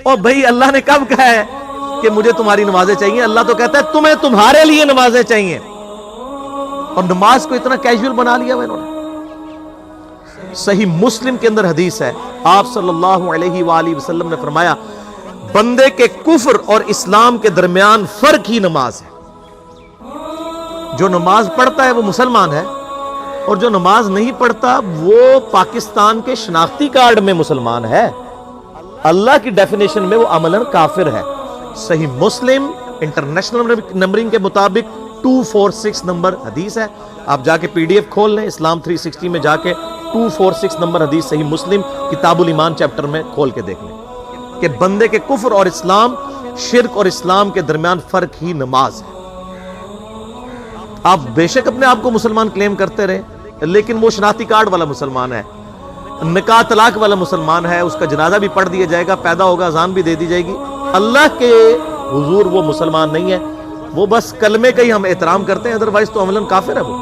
اور بھائی اللہ نے کب کہا ہے کہ مجھے تمہاری نمازیں چاہیے؟ اللہ تو کہتا ہے تمہیں تمہارے لیے نمازیں چاہیے، اور نماز کو اتنا کیجول بنا لیا انہوں نے۔ صحیح مسلم کے اندر حدیث ہے، آپ صلی اللہ علیہ وآلہ وسلم نے فرمایا بندے کے کفر اور اسلام کے درمیان فرق ہی نماز ہے۔ جو نماز پڑھتا ہے وہ مسلمان ہے، اور جو نماز نہیں پڑھتا وہ پاکستان کے شناختی کارڈ میں مسلمان ہے، اللہ کی ڈیفینیشن میں وہ عملاً کافر ہے۔ صحیح مسلم انٹرنیشنل نمبرنگ کے مطابق 246 نمبر حدیث ہے، آپ جا کے پی ڈی ایف کھول لیں اسلام 360 میں جا کے 246 نمبر حدیث صحیح مسلم کتاب الایمان چیپٹر میں کھول کے دیکھ لیں کہ بندے کے کفر اور اسلام، شرک اور اسلام کے درمیان فرق ہی نماز ہے۔ آپ بے شک اپنے آپ کو مسلمان کلیم کرتے رہے، لیکن وہ شناختی کارڈ والا مسلمان ہے، نکاح طلاق والا مسلمان ہے، اس کا جنازہ بھی پڑھ دیا جائے گا، پیدا ہوگا اذان بھی دے دی جائے گی، اللہ کے حضور وہ مسلمان نہیں ہے، وہ بس کلمے کا ہی ہم احترام کرتے ہیں، ادروائز تو عملاً کافر ہے وہ۔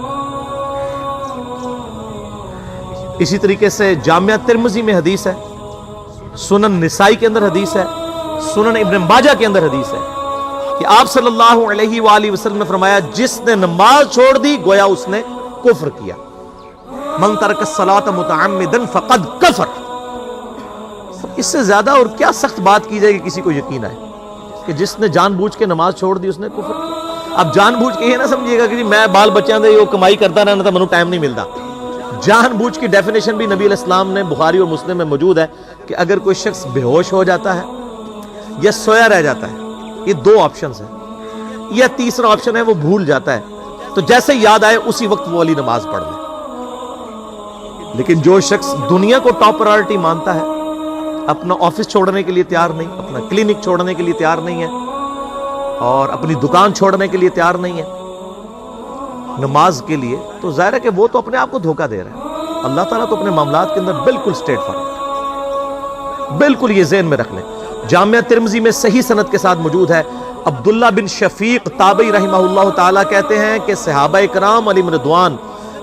اسی طریقے سے جامعہ ترمذی میں حدیث ہے، سنن نسائی کے اندر حدیث ہے، سنن ابن ماجہ کے اندر حدیث ہے کہ آپ صلی اللہ علیہ وآلہ وسلم نے فرمایا جس نے نماز چھوڑ دی گویا اس نے کفر کیا، من ترک الصلاۃ متعمدا فقد کفر۔ اس سے زیادہ اور کیا سخت بات کی جائے کہ کسی کو یقین آئے کہ جس نے جان بوجھ کے نماز چھوڑ دی اس نے کفر کیا۔ اب جان بوجھ کے یہ نہ سمجھیے گا کہ جی میں بال بچیاں دے یہ کمائی کرتا رہنا تھا، منو ٹائم نہیں ملتا۔ جان بوجھ کی ڈیفینیشن بھی نبی علیہ السلام نے بخاری اور مسلم میں موجود ہے کہ اگر کوئی شخص بے ہوش ہو جاتا ہے یا سویا رہ جاتا ہے، یہ دو آپشنز ہیں، یا تیسرا آپشن ہے وہ بھول جاتا ہے، تو جیسے یاد آئے اسی وقت وہ والی نماز پڑھ لے۔ لیکن جو شخص دنیا کو ٹاپ پرائورٹی مانتا ہے، اپنا آفس چھوڑنے کے لیے تیار نہیں، اپنا کلینک چھوڑنے کے لیے تیار نہیں ہے، اور اپنی دکان چھوڑنے کے لیے تیار نہیں ہے نماز کے لیے، تو ظاہر ہے کہ وہ تو اپنے آپ کو دھوکہ دے رہا ہے۔ اللہ تعالیٰ تو اپنے معاملات کے اندر بالکل اسٹریٹ فارورڈ، بالکل یہ ذہن میں رکھ لیں۔ جامعہ ترمذی میں صحیح سند کے ساتھ موجود ہے، عبداللہ بن شفیق تابعی رحمہ اللہ تعالیٰ کہتے ہیں کہ صحابہ کرام علیہم رضوان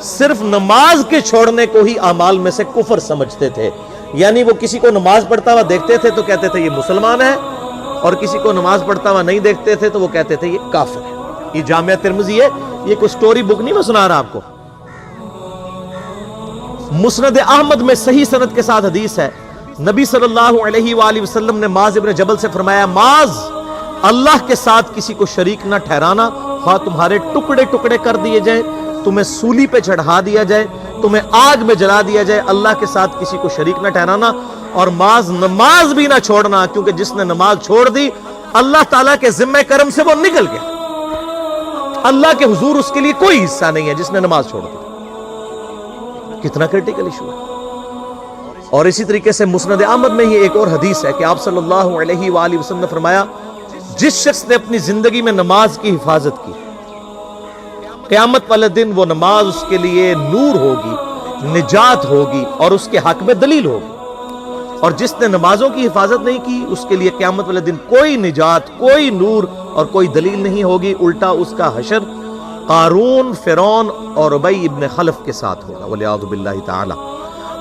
صرف نماز کے چھوڑنے کو ہی اعمال میں سے کفر سمجھتے تھے، یعنی وہ کسی کو نماز پڑھتا ہوا دیکھتے تھے تو کہتے تھے یہ مسلمان ہے، اور کسی کو نماز پڑھتا ہوا نہیں دیکھتے تھے تو وہ کہتے تھے یہ کافر ہے۔ یہ جامعہ ترمذی ہے، یہ کوئی سٹوری بک نہیں میں سنا رہا آپ کو۔ مسند احمد میں صحیح سند کے ساتھ حدیث ہے، نبی صلی اللہ علیہ وآلہ وسلم نے معاذ ابن جبل سے فرمایا معاذ اللہ کے ساتھ کسی کو شریک نہ ٹھہرانا، خواہ تمہارے ٹکڑے ٹکڑے کر دیے جائیں، تمہیں سولی پہ چڑھا دیا جائے، تمہیں آگ میں جلا دیا جائے، اللہ کے ساتھ کسی کو شریک نہ ٹھہرانا، اور معاذ نماز بھی نہ چھوڑنا، کیونکہ جس نے نماز چھوڑ دی اللہ تعالیٰ کے ذمہ کرم سے وہ نکل گیا، اللہ کے حضور اس کے لیے کوئی حصہ نہیں ہے جس نے نماز چھوڑ دی۔ کتنا کرٹیکل ایشو ہے۔ اور اسی طریقے سے مسند احمد میں یہ ایک اور حدیث ہے کہ آپ صلی اللہ علیہ وآلہ وسلم نے فرمایا جس شخص نے اپنی زندگی میں نماز کی حفاظت کی، قیامت والے دن وہ نماز اس کے لیے نور ہوگی، نجات ہوگی، اور اس کے حق میں دلیل ہوگی، اور جس نے نمازوں کی حفاظت نہیں کی اس کے لیے قیامت والے دن کوئی نجات، کوئی نور اور کوئی دلیل نہیں ہوگی، الٹا اس کا حشر قارون، فرعون اور ابی ابن خلف کے ساتھ ہوگا، والعیاذ باللہ تعالی۔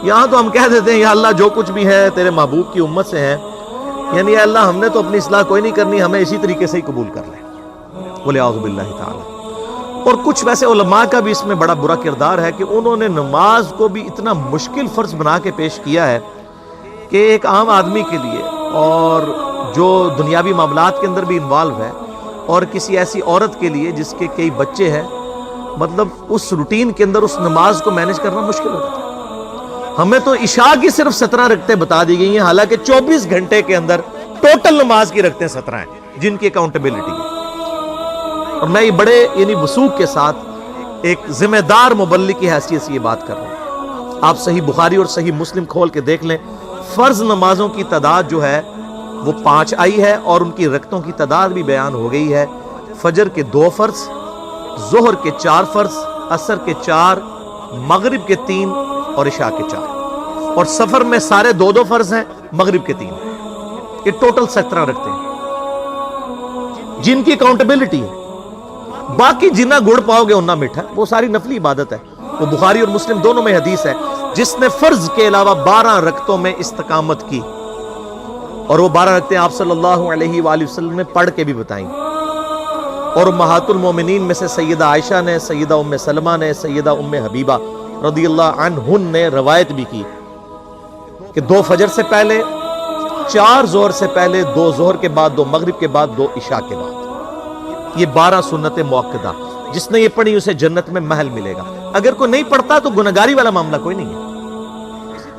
یہاں تو ہم کہہ دیتے ہیں یا اللہ جو کچھ بھی ہے تیرے محبوب کی امت سے ہیں، یعنی یا اللہ ہم نے تو اپنی اصلاح کوئی نہیں کرنی، ہمیں اسی طریقے سے ہی قبول کر لیں، والعیاذ باللہ تعالی۔ اور کچھ ویسے علماء کا بھی اس میں بڑا برا کردار ہے کہ انہوں نے نماز کو بھی اتنا مشکل فرض بنا کے پیش کیا ہے کہ ایک عام آدمی کے لیے، اور جو دنیاوی معاملات کے اندر بھی انوالو ہے، اور کسی ایسی عورت کے لیے جس کے کئی بچے ہیں، مطلب اس روٹین کے اندر اس نماز کو مینج کرنا مشکل ہوتا ہے۔ ہمیں تو عشاء کی صرف 17 رکعتیں بتا دی گئی ہیں، حالانکہ 24 گھنٹے کے اندر ٹوٹل نماز کی رکعتیں 17 ہیں جن کی اکاؤنٹیبلٹی ہے۔ اور میں یہ بڑے وثوق کے ساتھ ایک ذمہ دار مبلغ کی حیثیت سے یہ بات کر رہا ہوں۔ آپ صحیح بخاری اور صحیح مسلم کھول کے دیکھ لیں، فرض نمازوں کی تعداد جو ہے وہ 5 آئی ہے، اور ان کی رکعتوں کی تعداد بھی بیان ہو گئی ہے۔ فجر کے 2 فرض، ظہر کے 4 فرض، عصر کے 4، مغرب کے 3 اور عشاء کے 4، اور سفر میں سارے 2 فرض ہیں، مغرب کے 3، یہ ٹوٹل 17 رکھتے ہیں جن کی اکاؤنٹیبلٹی ہے۔ باقی جنہ گڑ پاؤ گے انہ میٹھا، وہ ساری نفلی عبادت ہے، وہ بخاری اور مسلم دونوں میں حدیث ہے، جس نے فرض کے علاوہ 12 رکعتوں میں استقامت کی اور وہ 12 رکعتیں آپ صلی اللہ علیہ وآلہ وسلم نے پڑھ کے بھی بتائیں. اور امہات المومنین میں سے سیدہ عائشہ نے، سیدہ ام سلمہ نے، سیدہ ام حبیبہ رضی اللہ عنہن نے روایت بھی کی کہ 2 فجر سے پہلے، 4 ظہر سے پہلے، 2 ظہر کے بعد، 2 مغرب کے بعد، 2 عشاء کے بعد، یہ 12 سنت مؤکدہ. جس نے یہ پڑھی اسے جنت میں محل ملے گا. اگر کوئی نہیں پڑھتا تو گناہگاری والا معاملہ کوئی نہیں ہے.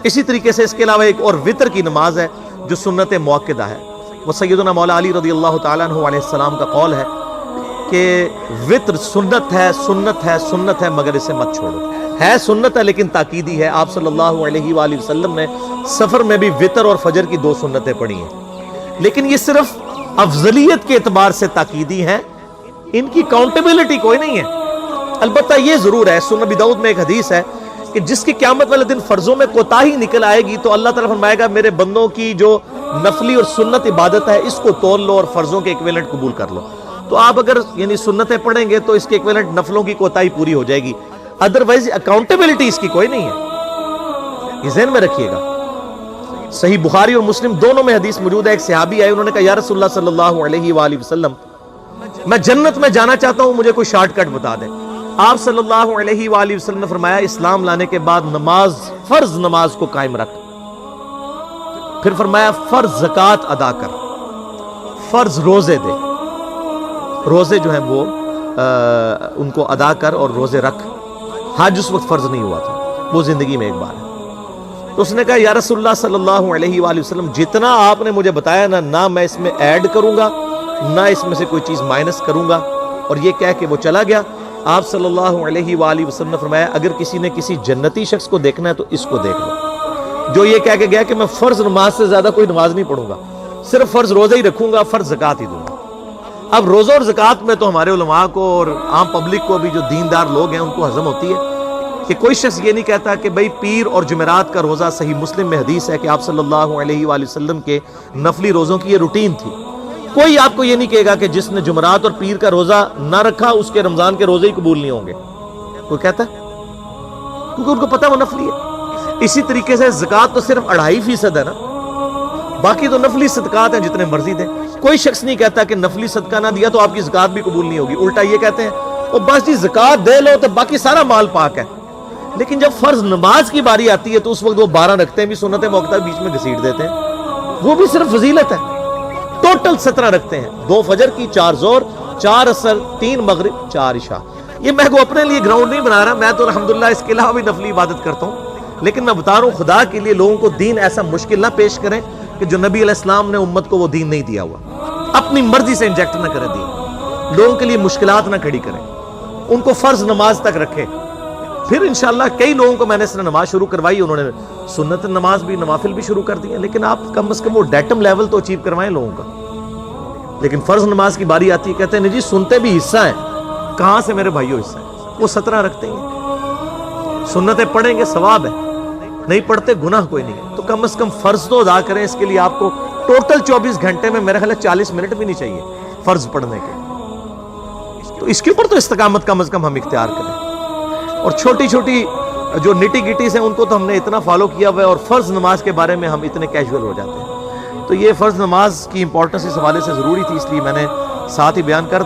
اسی طریقے سے اس کے علاوہ ایک اور وتر کی نماز ہے جو سنت مؤکدہ ہے. وہ سیدنا مولا علی رضی اللہ تعالیٰ عنہ علیہ السلام کا قول ہے کہ وتر سنت ہے، سنت ہے، سنت ہے، مگر اسے مت چھوڑو. ہے سنت ہے لیکن تاکیدی ہے. آپ صلی اللہ علیہ وآلہ وسلم نے سفر میں بھی وتر اور فجر کی 2 سنتیں پڑھی ہیں، لیکن یہ صرف افضلیت کے اعتبار سے تاکیدی ہیں، ان کی کاؤنٹیبلٹی کوئی نہیں ہے. البتہ یہ ضرور ہے، سنن ابی داؤد میں ایک حدیث ہے کہ جس کی قیامت والے دن فرضوں میں کوتاہی نکل آئے گی تو اللہ تعالیٰ فرمائے گا میرے بندوں کی جو نفلی اور سنت عبادت ہے اس کو تول لو اور فرضوں کے ایکویلنٹ قبول کر لو. تو آپ اگر یعنی سنتیں پڑھیں گے تو اس کے ایکویلنٹ نفلوں کی کوتاہی پوری ہو جائے گی، ادروائز اکاؤنٹیبلٹی اس کی کوئی نہیں ہے. یہ ذہن میں رکھیے گا. صحیح بخاری اور مسلم دونوں میں حدیث موجود ہے. ایک صحابی آئے، انہوں نے کہا یا رسول اللہ صلی اللہ علیہ وآلہ وسلم میں جنت میں جانا چاہتا ہوں، مجھے کوئی شارٹ کٹ بتا دیں. آپ صلی اللہ علیہ وآلہ وسلم نے فرمایا اسلام لانے کے بعد نماز، فرض نماز کو قائم رکھ. پھر فرمایا فرض زکوٰۃ ادا کر، فرض روزے دے، روزے جو ہیں وہ ان کو ادا کر اور روزے رکھ. حج اس وقت فرض نہیں ہوا تھا، وہ زندگی میں ایک بار ہے. تو اس نے کہا یا رسول اللہ صلی اللہ علیہ وآلہ وسلم جتنا آپ نے مجھے بتایا نہ میں اس میں ایڈ کروں گا نہ اس میں سے کوئی چیز مائنس کروں گا. اور یہ کہہ کے وہ چلا گیا. آپ صلی اللہ علیہ وآلہ وسلم نے فرمایا اگر کسی نے کسی جنتی شخص کو دیکھنا ہے تو اس کو دیکھ لو جو یہ کہہ کے گیا کہ میں فرض نماز سے زیادہ کوئی نماز نہیں پڑھوں گا، صرف فرض روزہ ہی رکھوں گا، فرض زکوٰۃ ہی دوں گا. اب روزہ اور زکوٰۃ میں تو ہمارے علماء کو اور عام پبلک کو بھی جو دیندار لوگ ہیں ان کو ہضم ہوتی ہے کہ کوئی شخص یہ نہیں کہتا کہ بھئی پیر اور جمعرات کا روزہ. صحیح مسلم میں حدیث ہے کہ آپ صلی اللہ علیہ وآلہ وسلم کے نفلی روزوں کی یہ روٹین تھی. کوئی آپ کو یہ نہیں کہے گا کہ جس نے جمعرات اور پیر کا روزہ نہ رکھا اس کے رمضان کے روزے ہی قبول نہیں ہوں گے. کوئی کہتا ہے؟ کیونکہ ان کو پتہ وہ نفلی ہے. اسی طریقے سے زکوٰۃ تو صرف 2.5% ہے نا، باقی تو نفلی صدقات ہیں جتنے مرضی دیں. کوئی شخص نہیں کہتا کہ نفلی صدقہ نہ دیا تو آپ کی زکوٰۃ بھی قبول نہیں ہوگی. الٹا یہ کہتے ہیں وہ بس جی زکوٰۃ دے لو تو باقی سارا مال پاک ہے. لیکن جب فرض نماز کی باری آتی ہے تو اس وقت وہ 12 رکھتے ہیں بھی سنت موقع بیچ میں گھسیٹ دیتے ہیں. وہ بھی صرف فضیلت ہے. ٹوٹل 17 رکھتے ہیں، 2 فجر کی، 4 ظہر، 4 عصر، 3 مغرب، 4 عشاء. یہ میں کو اپنے لیے گراؤنڈ نہیں بنا رہا، میں تو الحمدللہ اس کے علاوہ بھی نفلی عبادت کرتا ہوں. لیکن میں بتا رہا ہوں خدا کے لیے لوگوں کو دین ایسا مشکل نہ پیش کریں کہ جو نبی علیہ السلام نے امت کو وہ دین نہیں دیا ہوا. اپنی مرضی سے انجیکٹ نہ کریں دین، لوگوں کے لیے مشکلات نہ کھڑی کریں. ان کو فرض نماز تک رکھیں. پھر انشاءاللہ کئی لوگوں کو میں نے اس نے نماز شروع کروائی، انہوں نے سنت نماز بھی، نوافل بھی شروع کر دی ہیں. لیکن آپ کم از کم وہ ڈیٹم لیول تو اچیو کروائیں لوگوں کا. لیکن فرض نماز کی باری آتی ہے کہتے ہیں نہیں جی سنتے بھی حصہ ہیں. کہاں سے میرے بھائیوں حصہ ہے؟ وہ 17 رکھتے ہیں. سنتیں پڑھیں گے ثواب ہے، نہیں پڑھتے گناہ کوئی نہیں ہے. تو کم از کم فرض تو ادا کریں. اس کے لیے آپ کو ٹوٹل 24 گھنٹے میں میرے خیال 40 منٹ بھی نہیں چاہیے فرض پڑھنے کے. تو اس کے اوپر تو استقامت کم از کم ہم اختیار کریں. اور چھوٹی چھوٹی جو نٹی گٹیز ہیں ان کو تو ہم نے اتنا فالو کیا ہوا ہے، اور فرض نماز کے بارے میں ہم اتنے کیجول ہو جاتے ہیں. تو یہ فرض نماز کی امپورٹنس اس حوالے سے ضروری تھی، اس لیے میں نے ساتھ ہی بیان کر